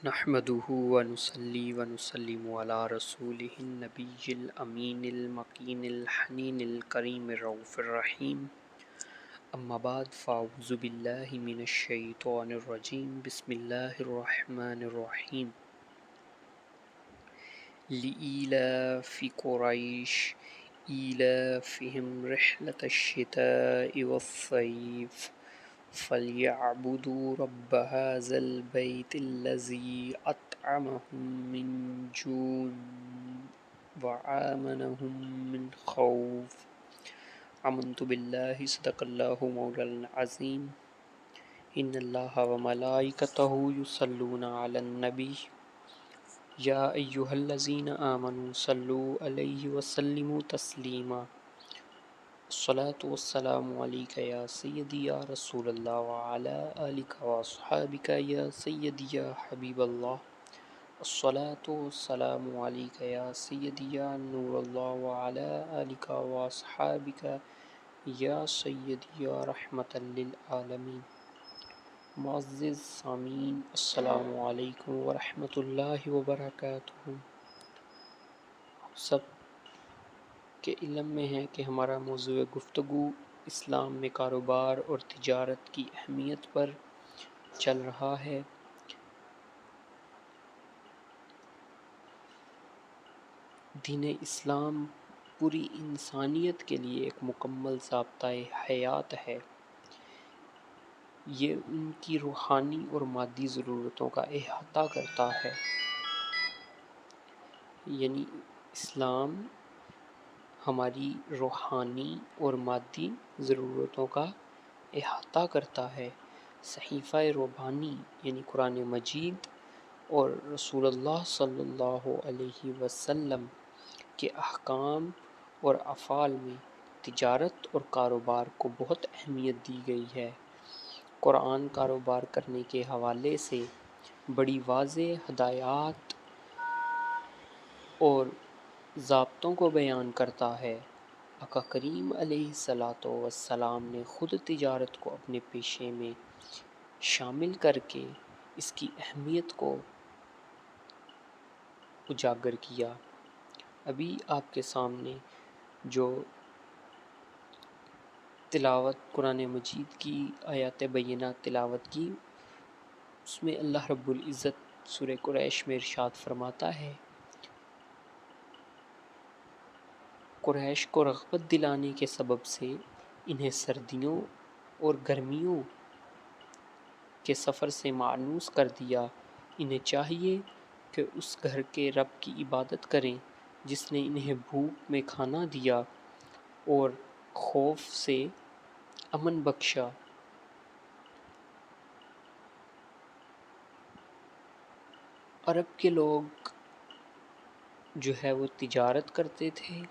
نحمده ونصلي ونسلم على رسوله النبي الأمين المكين الحنين الكريم الرؤوف الرحيم أما بعد فأعوذ بالله من الشيطان الرجيم بسم الله الرحمن الرحيم لإيلاف قريش إيلافهم رحلة الشتاء والصيف فليعبدوا رب هذا البيت الذي أطعمهم من جوع وآمنهم من خوف آمنت بالله صدق الله مولانا العظيم إن الله وملائكته يصلون على النبي يا أيها الذين آمنوا صلوا عليه وسلموا تسليما الصلاة والسلام عليك يا سيدي يا رسول الله وعلى آلك وأصحابك يا سيدي يا حبيب الله الصلاة والسلام عليك يا سيدي يا نور الله وعلى آلك وأصحابك يا سيدي يا رحمة للعالمين معزز سامعین السلام علیکم ورحمۃ اللہ وبرکاتہ۔ سب کے علم میں ہے کہ ہمارا موضوع گفتگو اسلام میں کاروبار اور تجارت کی اہمیت پر چل رہا ہے۔ دین اسلام پوری انسانیت کے لیے ایک مکمل ضابطۂ حیات ہے۔ یہ ان کی روحانی اور مادی ضرورتوں کا احاطہ کرتا ہے، یعنی اسلام ہماری روحانی اور مادی ضرورتوں کا احاطہ کرتا ہے۔ صحیفہ ربانی یعنی قرآن مجید اور رسول اللہ صلی اللہ علیہ وسلم کے احکام اور افعال میں تجارت اور کاروبار کو بہت اہمیت دی گئی ہے۔ قرآن کاروبار کرنے کے حوالے سے بڑی واضح ہدایات اور ضابطوں کو بیان کرتا ہے۔ آقا کریم علیہ الصلاۃ والسلام نے خود تجارت کو اپنے پیشے میں شامل کر کے اس کی اہمیت کو اجاگر کیا۔ ابھی آپ کے سامنے جو تلاوت قرآن مجید کی آیات بینات تلاوت کی، اس میں اللہ رب العزت سورہ قریش میں ارشاد فرماتا ہے، قریش کو رغبت دلانے کے سبب سے انہیں سردیوں اور گرمیوں کے سفر سے مانوس کر دیا۔ انہیں چاہیے کہ اس گھر کے رب کی عبادت کریں جس نے انہیں بھوک میں کھانا دیا اور خوف سے امن بخشا۔ عرب کے لوگ جو ہے وہ تجارت کرتے تھے،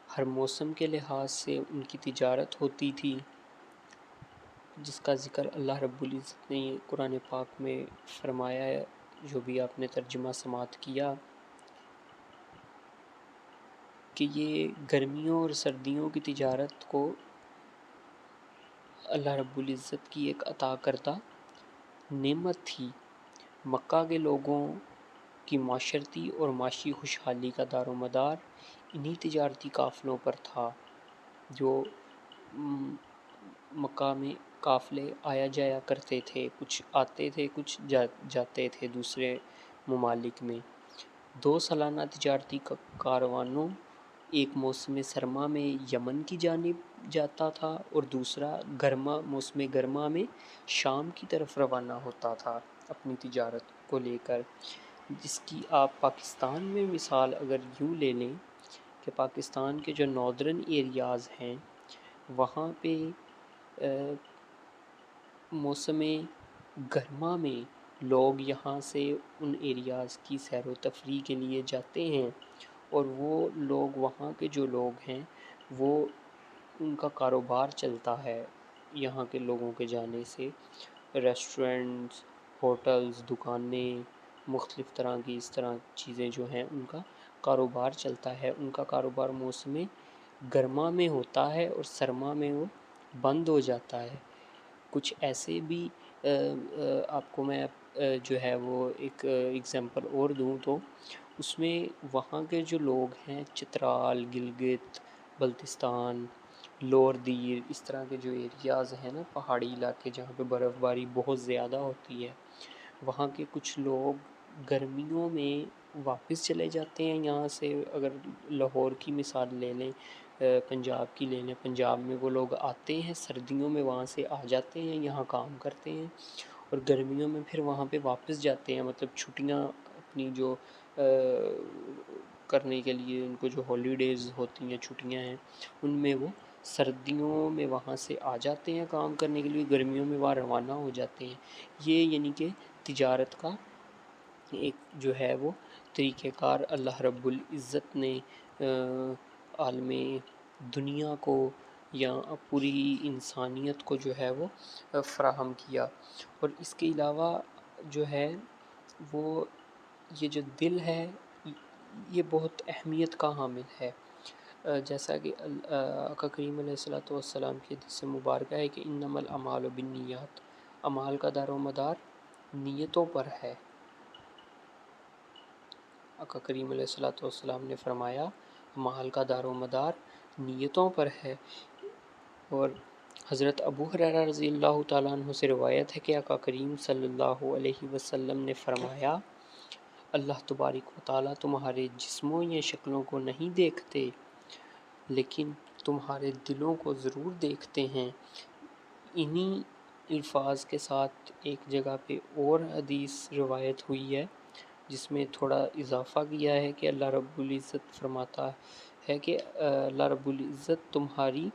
ہر موسم کے لحاظ سے ان کی تجارت ہوتی تھی، جس کا ذکر اللہ رب العزت نے قرآن پاک میں فرمایا ہے، جو بھی آپ نے ترجمہ سماعت کیا، کہ یہ گرمیوں اور سردیوں کی تجارت کو اللہ رب العزت کی ایک عطا کردہ نعمت تھی۔ مکہ کے لوگوں کی معاشرتی اور معاشی خوشحالی کا دار و مدار انہی تجارتی قافلوں پر تھا، جو مکہ میں قافلے آیا جایا کرتے تھے، کچھ آتے تھے کچھ جاتے تھے دوسرے ممالک میں۔ 2 سالانہ تجارتی کاروانوں ایک موسم سرما میں یمن کی جانب جاتا تھا اور دوسرا موسم گرما میں شام کی طرف روانہ ہوتا تھا اپنی تجارت کو لے کر، جس کی آپ پاکستان میں مثال اگر یوں لے لیں کہ پاکستان کے جو ناردرن ایریاز ہیں وہاں پہ موسم گرما میں لوگ یہاں سے ان ایریاز کی سیر و تفریح کے لیے جاتے ہیں، اور وہ لوگ وہاں کے جو لوگ ہیں وہ ان کا کاروبار چلتا ہے یہاں کے لوگوں کے جانے سے۔ ریسٹورنٹس، ہوٹلز، دکانیں، مختلف طرح کی اس طرح چیزیں جو ہیں ان کا کاروبار چلتا ہے۔ ان کا کاروبار موسم گرما میں ہوتا ہے اور سرما میں وہ بند ہو جاتا ہے۔ کچھ ایسے بھی آپ کو میں جو ہے وہ ایک ایگزامپل اور دوں تو اس میں وہاں کے جو لوگ ہیں چترال، گلگت بلتستان، لور دیر، اس طرح کے جو ایریاز ہیں نا پہاڑی علاقے جہاں پہ برف باری بہت زیادہ ہوتی ہے، وہاں کے کچھ لوگ گرمیوں میں واپس چلے جاتے ہیں یہاں سے. اگر لاہور کی مثال لے لیں، پنجاب کی لے لیں، پنجاب میں وہ لوگ آتے ہیں سردیوں میں وہاں سے آ جاتے ہیں، یہاں کام کرتے ہیں، اور گرمیوں میں پھر وہاں پہ واپس جاتے ہیں. مطلب چھٹیاں اپنی جو کرنے کے لیے ان کو جو ہالیڈیز ہوتی ہیں، چھٹیاں ہیں، ان میں وہ سردیوں میں وہاں سے آ جاتے ہیں کام کرنے کے لیے، گرمیوں میں وہاں روانہ ہو جاتے ہیں. یہ یعنی کہ تجارت کا ایک جو ہے وہ طریقہ کار اللہ رب العزت نے عالم دنیا کو یا پوری انسانیت کو جو ہے وہ فراہم کیا. اور اس کے علاوہ جو ہے وہ یہ جو دل ہے یہ بہت اہمیت کا حامل ہے. جیسا کہ آقا کریم علیہ الصلوۃ والسلام کی حدیث مبارکہ ہے کہ انما الاعمال بالنیات، اعمال کا دار و مدار نیتوں پر ہے. آقا کریم علیہ الصلوۃ والسلام نے فرمایا اعمال کا دار و مدار نیتوں پر ہے. اور حضرت ابو ہریرہ رضی اللہ تعالیٰ عنہ سے روایت ہے کہ آقا کریم صلی اللہ علیہ وسلم نے فرمایا اللہ تبارک و تعالیٰ تمہارے جسموں یا شکلوں کو نہیں دیکھتے لیکن تمہارے دلوں کو ضرور دیکھتے ہیں. انہی الفاظ کے ساتھ ایک جگہ پہ اور حدیث روایت ہوئی ہے جس میں تھوڑا اضافہ کیا ہے کہ اللہ رب العزت فرماتا ہے کہ اللہ رب العزت تمہاری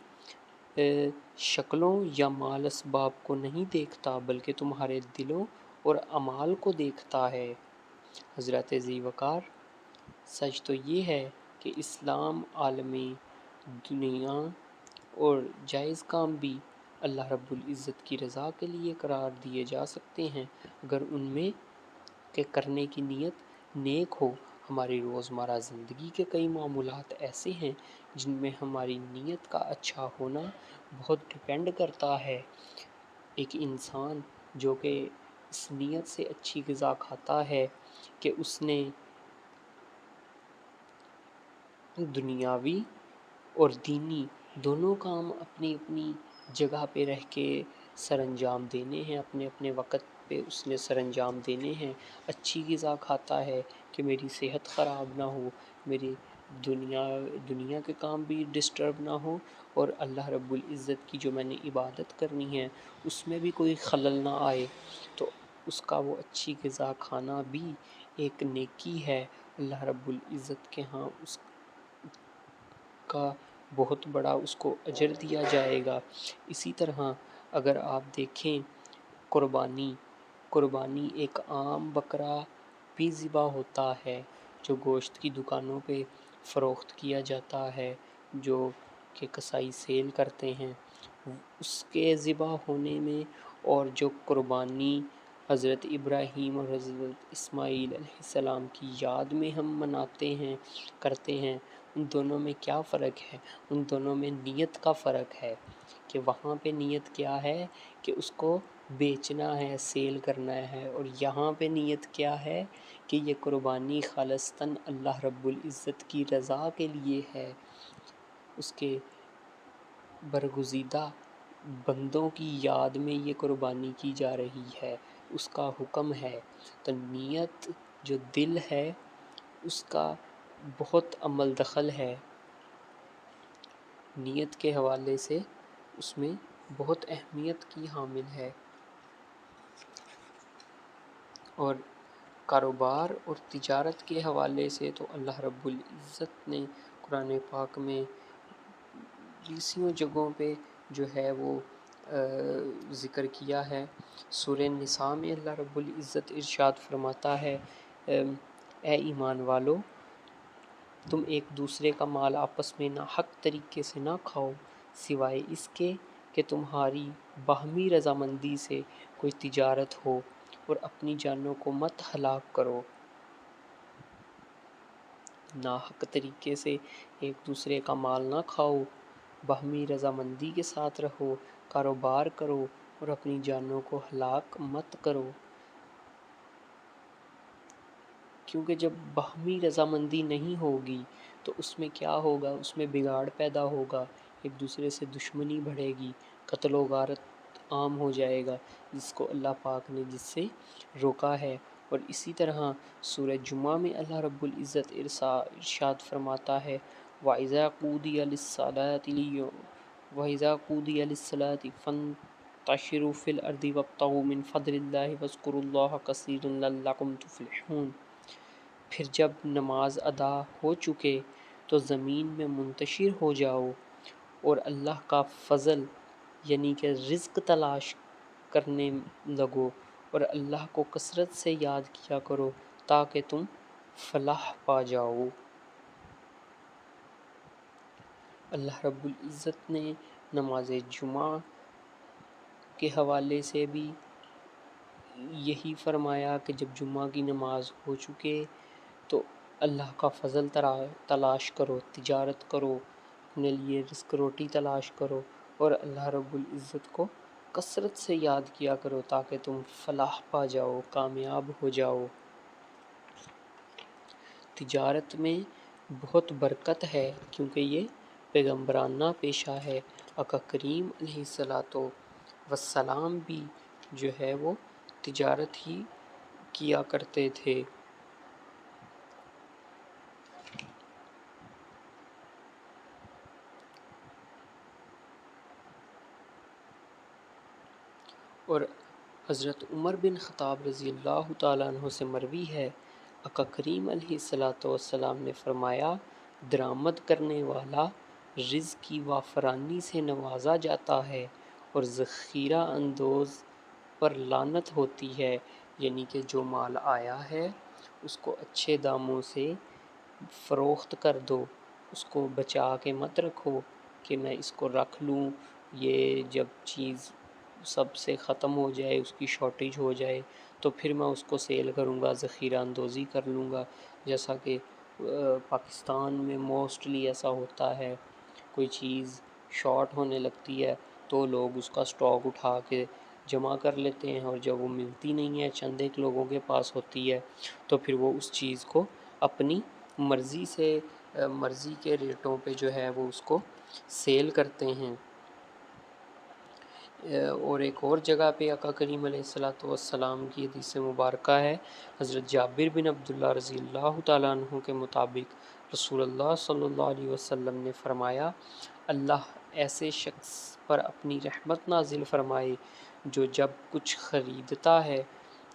شکلوں یا مال اسباب کو نہیں دیکھتا بلکہ تمہارے دلوں اور اعمال کو دیکھتا ہے. حضرت ذی وقار، سچ تو یہ ہے کہ اسلام عالمی دنیا اور جائز کام بھی اللہ رب العزت کی رضا کے لیے قرار دیے جا سکتے ہیں اگر ان میں کہ کرنے کی نیت نیک ہو. ہماری روزمرہ زندگی کے کئی معمولات ایسے ہیں جن میں ہماری نیت کا اچھا ہونا بہت ڈپینڈ کرتا ہے. ایک انسان جو کہ اس نیت سے اچھی غذا کھاتا ہے کہ اس نے دنیاوی اور دینی دونوں کام اپنی اپنی جگہ پہ رہ کے سر انجام دینے ہیں، اپنے اپنے وقت پہ اس نے سر انجام دینے ہیں. اچھی غذا کھاتا ہے کہ میری صحت خراب نہ ہو، میری دنیا کے کام بھی ڈسٹرب نہ ہو، اور اللہ رب العزت کی جو میں نے عبادت کرنی ہے اس میں بھی کوئی خلل نہ آئے. تو اس کا وہ اچھی غذا کھانا بھی ایک نیکی ہے. اللہ رب العزت کے ہاں اس کا بہت بڑا اس کو اجر دیا جائے گا. اسی طرح اگر آپ دیکھیں قربانی ایک عام بکرا بھی ذبح ہوتا ہے جو گوشت کی دکانوں پہ فروخت کیا جاتا ہے، جو کہ کسائی سیل کرتے ہیں. اس کے ذبح ہونے میں اور جو قربانی حضرت ابراہیم اور حضرت اسماعیل علیہ السلام کی یاد میں ہم مناتے ہیں، کرتے ہیں، ان دونوں میں کیا فرق ہے؟ ان دونوں میں نیت کا فرق ہے کہ وہاں پہ نیت کیا ہے کہ اس کو بیچنا ہے، سیل کرنا ہے، اور یہاں پہ نیت کیا ہے کہ یہ قربانی خالصتاً اللہ رب العزت کی رضا کے لیے ہے، اس کے برگزیدہ بندوں کی یاد میں یہ قربانی کی جا رہی ہے، اس کا حکم ہے. تو نیت جو دل ہے اس کا بہت عمل دخل ہے. نیت کے حوالے سے اس میں بہت اہمیت کی حامل ہے. اور کاروبار اور تجارت کے حوالے سے تو اللہ رب العزت نے قرآن پاک میں بیسیوں جگہوں پہ جو ہے وہ ذکر کیا ہے. سورہ نساء میں اللہ رب العزت ارشاد فرماتا ہے اے ایمان والو، تم ایک دوسرے کا مال آپس میں ناحق طریقے سے نہ کھاؤ سوائے اس کے کہ تمہاری باہمی رضامندی سے کوئی تجارت ہو، اور اپنی جانوں کو مت ہلاک کرو. ناحق طریقے سے ایک دوسرے کا مال نہ کھاؤ، باہمی رضامندی کے ساتھ رہو، کاروبار کرو، اور اپنی جانوں کو ہلاک مت کرو، کیونکہ جب باہمی رضامندی نہیں ہوگی تو اس میں کیا ہوگا، اس میں بگاڑ پیدا ہوگا، ایک دوسرے سے دشمنی بڑھے گی، قتل و غارت عام ہو جائے گا، جس کو اللہ پاک نے جس سے روکا ہے۔ اور اسی طرح سورہ جمعہ میں اللہ رب العزت ارشاد فرماتا ہے وَإِذَا قُضِيَ لِلصَّلَاةِ فَانتَشِرُوا فِي الْأَرْضِ وَابْتَغُوا مِنْ فَضْلِ اللَّهِ وَاذْكُرُوا اللَّهَ كَثِيرًا لَعَلَّكُمْ تُفْلِحُونَ۔ پھر جب نماز ادا ہو چکے تو زمین میں منتشر ہو جاؤ اور اللہ کا فضل یعنی کہ رزق تلاش کرنے لگو، اور اللہ کو کثرت سے یاد کیا کرو تاکہ تم فلاح پا جاؤ۔ اللہ رب العزت نے نماز جمعہ کے حوالے سے بھی یہی فرمایا کہ جب جمعہ کی نماز ہو چکے تو اللہ کا فضل تلاش کرو، تجارت کرو، اپنے لیے رزق روٹی تلاش کرو، اور اللہ رب العزت کو کثرت سے یاد کیا کرو تاکہ تم فلاح پا جاؤ، کامیاب ہو جاؤ۔ تجارت میں بہت برکت ہے کیونکہ یہ پیغمبرانہ پیشہ ہے۔ آقا کریم علیہ الصلاۃ والسلام بھی جو ہے وہ تجارت ہی کیا کرتے تھے۔ اور حضرت عمر بن خطاب رضی اللہ تعالیٰ عنہ سے مروی ہے، آقا کریم علیہ الصلاۃ والسلام نے فرمایا درآمد کرنے والا رزق کی وافرانی سے نوازا جاتا ہے اور ذخیرہ اندوز پر لعنت ہوتی ہے، یعنی کہ جو مال آیا ہے اس کو اچھے داموں سے فروخت کر دو، اس کو بچا کے مت رکھو کہ میں اس کو رکھ لوں، یہ جب چیز سب سے ختم ہو جائے، اس کی شارٹیج ہو جائے تو پھر میں اس کو سیل کروں گا، ذخیرہ اندوزی کر لوں گا، جیسا کہ پاکستان میں موسٹلی ایسا ہوتا ہے، کوئی چیز شارٹ ہونے لگتی ہے تو لوگ اس کا سٹاک اٹھا کے جمع کر لیتے ہیں، اور جب وہ ملتی نہیں ہے، چند ایک لوگوں کے پاس ہوتی ہے، تو پھر وہ اس چیز کو اپنی مرضی کے ریٹوں پہ جو ہے وہ اس کو سیل کرتے ہیں۔ اور ایک اور جگہ پہ آقا کریم علیہ الصلاۃ والسلام کی حدیث مبارکہ ہے، حضرت جابر بن عبداللہ رضی اللہ تعالیٰ عنہ کے مطابق رسول اللہ صلی اللہ علیہ وسلم نے فرمایا اللہ ایسے شخص پر اپنی رحمت نازل فرمائے جو جب کچھ خریدتا ہے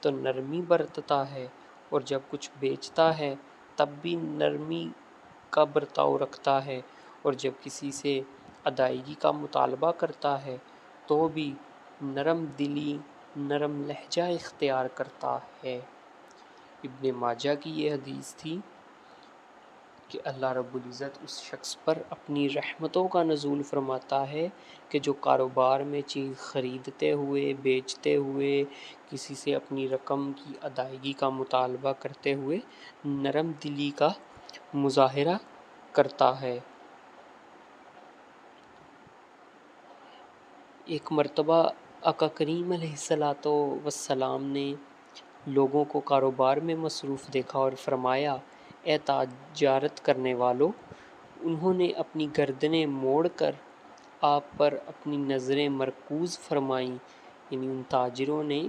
تو نرمی برتتا ہے، اور جب کچھ بیچتا ہے تب بھی نرمی کا برتاؤ رکھتا ہے، اور جب کسی سے ادائیگی کا مطالبہ کرتا ہے تو بھی نرم دلی، نرم لہجہ اختیار کرتا ہے۔ ابن ماجہ کی یہ حدیث تھی کہ اللہ رب العزت اس شخص پر اپنی رحمتوں کا نزول فرماتا ہے کہ جو کاروبار میں چیز خریدتے ہوئے، بیچتے ہوئے، کسی سے اپنی رقم کی ادائیگی کا مطالبہ کرتے ہوئے نرم دلی کا مظاہرہ کرتا ہے۔ ایک مرتبہ آقا کریم علیہ الصلاۃ والسلام نے لوگوں کو کاروبار میں مصروف دیکھا اور فرمایا اے تجارت کرنے والو، انہوں نے اپنی گردنیں موڑ کر آپ پر اپنی نظریں مرکوز فرمائیں، یعنی ان تاجروں نے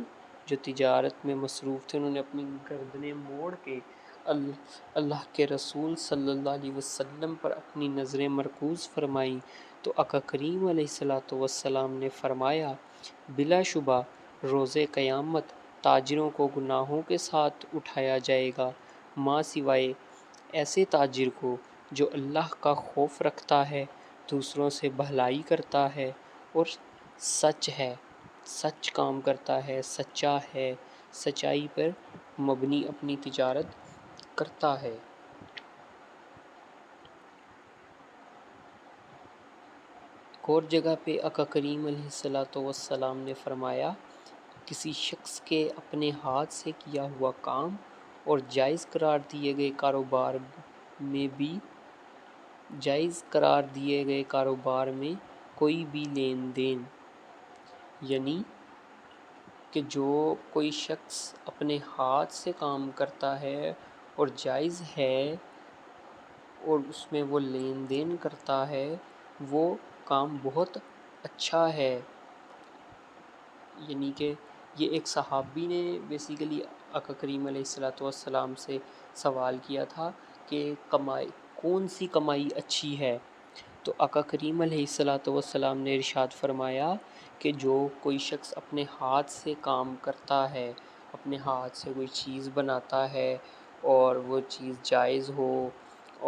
جو تجارت میں مصروف تھے انہوں نے اپنی گردنیں موڑ کے اللہ کے رسول صلی اللہ علیہ وسلم پر اپنی نظریں مرکوز فرمائیں، تو آقا کریم علیہ الصلاۃ والسلام نے فرمایا بلا شبہ روز قیامت تاجروں کو گناہوں کے ساتھ اٹھایا جائے گا، ماں سوائے ایسے تاجر کو جو اللہ کا خوف رکھتا ہے، دوسروں سے بھلائی کرتا ہے اور سچ کام کرتا ہے، سچا ہے، سچائی پر مبنی اپنی تجارت کرتا ہے۔ ایک اور جگہ پہ آقا کریم علیہ الصلاۃ والسلام نے فرمایا کسی شخص کے اپنے ہاتھ سے کیا ہوا کام اور جائز قرار دیے گئے کاروبار میں کوئی بھی لین دین، یعنی کہ جو کوئی شخص اپنے ہاتھ سے کام کرتا ہے اور جائز ہے اور اس میں وہ لین دین کرتا ہے وہ کام بہت اچھا ہے۔ یعنی کہ یہ ایک صحابی نے بیسیکلی آقا کریم علیہ السلام سے سوال کیا تھا کہ کون سی کمائی اچھی ہے، تو آقا کریم علیہ السلام نے ارشاد فرمایا کہ جو کوئی شخص اپنے ہاتھ سے کام کرتا ہے، اپنے ہاتھ سے کوئی چیز بناتا ہے اور وہ چیز جائز ہو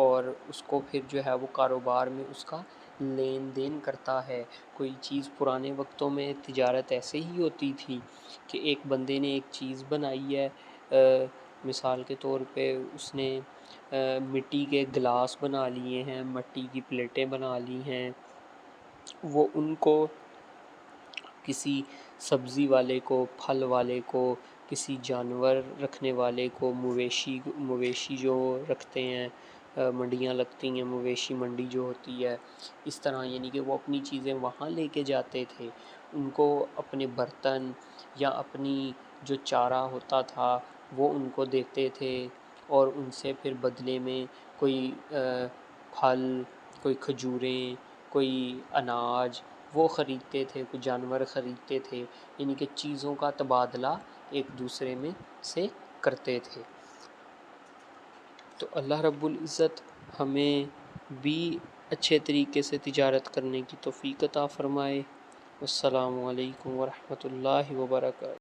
اور اس کو پھر جو ہے وہ کاروبار میں اس کا لین دین کرتا ہے۔ کوئی چیز پرانے وقتوں میں تجارت ایسے ہی ہوتی تھی کہ ایک بندے نے ایک چیز بنائی ہے، مثال کے طور پہ اس نے مٹی کے گلاس بنا لیے ہیں، مٹی کی پلیٹیں بنا لی ہیں، وہ ان کو کسی سبزی والے کو، پھل والے کو، کسی جانور رکھنے والے کو، مویشی جو رکھتے ہیں، منڈیاں لگتی ہیں، مویشی منڈی جو ہوتی ہے، اس طرح یعنی کہ وہ اپنی چیزیں وہاں لے کے جاتے تھے، ان کو اپنے برتن یا اپنی جو چارہ ہوتا تھا وہ ان کو دیتے تھے اور ان سے پھر بدلے میں کوئی پھل، کوئی کھجوریں، کوئی اناج وہ خریدتے تھے، کوئی جانور خریدتے تھے، یعنی کہ چیزوں کا تبادلہ ایک دوسرے میں سے کرتے تھے۔ تو اللہ رب العزت ہمیں بھی اچھے طریقے سے تجارت کرنے کی توفیق عطا فرمائے۔ السلام علیکم ورحمۃ اللہ وبرکاتہ۔